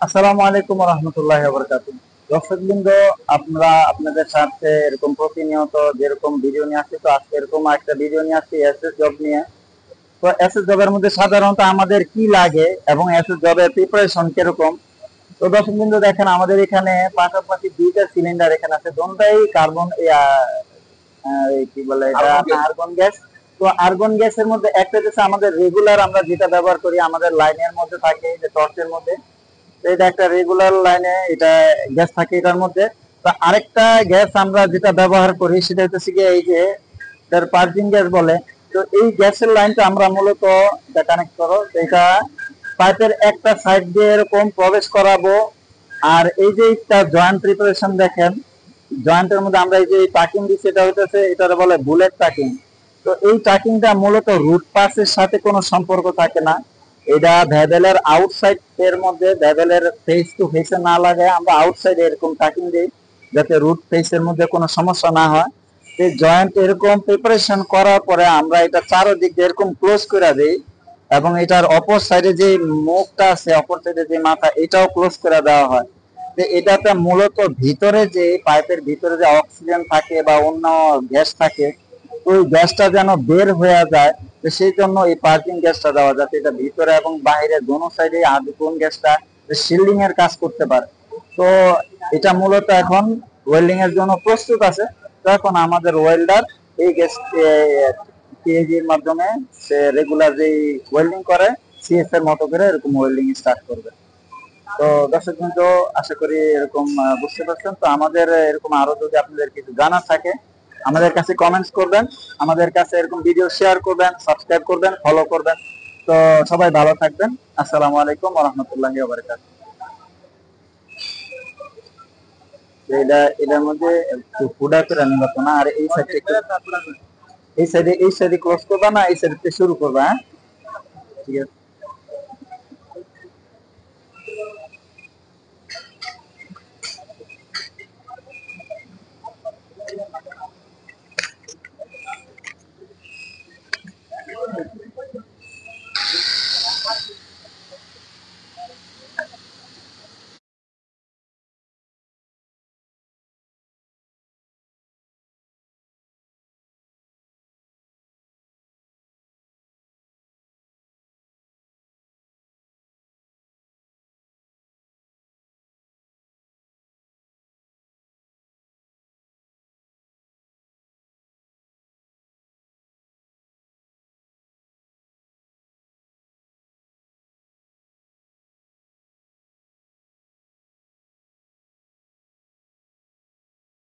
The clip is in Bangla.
আসসালামু আলাইকুম রহমতুল্লাহ বরকাতুহ। দর্শকবৃন্দ, আমরা আপনাদের সাথে এরকম প্রতিনিয়ত যেরকম ভিডিও নিয়ে আসছি, তো আজকে এরকম একটা ভিডিও নিয়ে আসছি এসএস জব নিয়ে। তো এসএস জবের মধ্যে সাধারণত আমাদের কি লাগে এবং এসএস জবের প্রিপারেশন কিরকম। তো দর্শকবৃন্দ দেখেন, আমাদের এখানে পাশাপাশি দুইটা সিলিন্ডার এখানে আছে, দুটাই কার্বন, কি বলে এটা, আর্গন গ্যাস। তো আর্গন গ্যাসের মধ্যে একটা হচ্ছে আমাদের রেগুলার আমরা যেটা ব্যবহার করি আমাদের লাইনের মধ্যে থাকে, যে টর্চের মধ্যে। এটা একটা রেগুলার লাইনে এটা গ্যাস থাকে এটার মধ্যে। তো আরেকটা গ্যাস আমরা যেটা ব্যবহার করি সেটা হচ্ছে কি, এই যে এটার পার্কিং গ্যাস বলে। তো এই গ্যাসের লাইনটা আমরা মূলত এটা কানেক্ট করো, তো এটা পাইপের একটা সাইড দিয়ে এরকম প্রবেশ করাবো। আর এই যে একটা জয়েন্ট প্রিপারেশন দেখেন, জয়েন্টের মধ্যে আমরা এই যে টাকিং দিচ্ছি, এটা হইতেছে এটার বলে বুলেট টাকিং। তো এই টাকিংটা মূলত রুট পাসের সাথে কোনো সম্পর্ক থাকে না। এটা ভ্যাবেলের আউটসাইড এর মধ্যে, ভ্যাবেলের ফেস টু ফেসে না লাগে, আমরা আউটসাইডে এরকম টাকিং দিই যাতে রুট ফেসের মধ্যে কোনো সমস্যা না হয়। এই জয়েন্ট এরকম প্রিপারেশন করার পরে আমরা এটা চারোদিক দিয়ে এরকম ক্লোজ করে দিই, এবং এটার অপর সাইডে যে মুখটা আছে, অপর সাইডে যে মাথা, এটাও ক্লোজ করে দেওয়া হয়। যে এটাতে মূলত ভিতরে যে পাইপের ভিতরে যে অক্সিজেন থাকে বা অন্য গ্যাস থাকে, ওই গ্যাসটা যেন বের হয়ে যায়। তো সেই জন্য এই পার্কিং গ্যাসটা দেওয়া, যাতে এটা ভিতরে এবং বাইরে দোনো সাইডে আর্গন গ্যাসটা শিল্ডিং এর কাজ করতে পারে। তো এটা মূলত এখন ওয়েল্ডিং এর জন্য প্রস্তুত আছে। তো এখন আমাদের ওয়েল্ডার এই গ্যাস পিএইচডি এর মাধ্যমে সে রেগুলার যে ওয়েল্ডিং করে, সিএস এর মতো করে এরকম ওয়েল্ডিং স্টার্ট করবে। তো দর্শক বন্ধু, আশা করি এরকম বুঝতে পারছেন। তো আমাদের এরকম আরো যদি আপনাদের কিছু জানা থাকে, আমাদের কাছে কমেন্টস করবেন, আমাদের কাছে এরকম ভিডিও শেয়ার করবেন, সাবস্ক্রাইব করবেন, ফলো করবেন। তো সবাই ভালো থাকবেন। আসসালামু আলাইকুম ওয়া রাহমাতুল্লাহি ওয়া বারাকাতুহু। এটা এটার মধ্যে একটু ফুডা করে নিবা তো না, আর এই সাইডে এই সাইডে ক্লোজ করবা না, এই সাইডে শুরু করবা, হ্যাঁ? ঠিক আছে।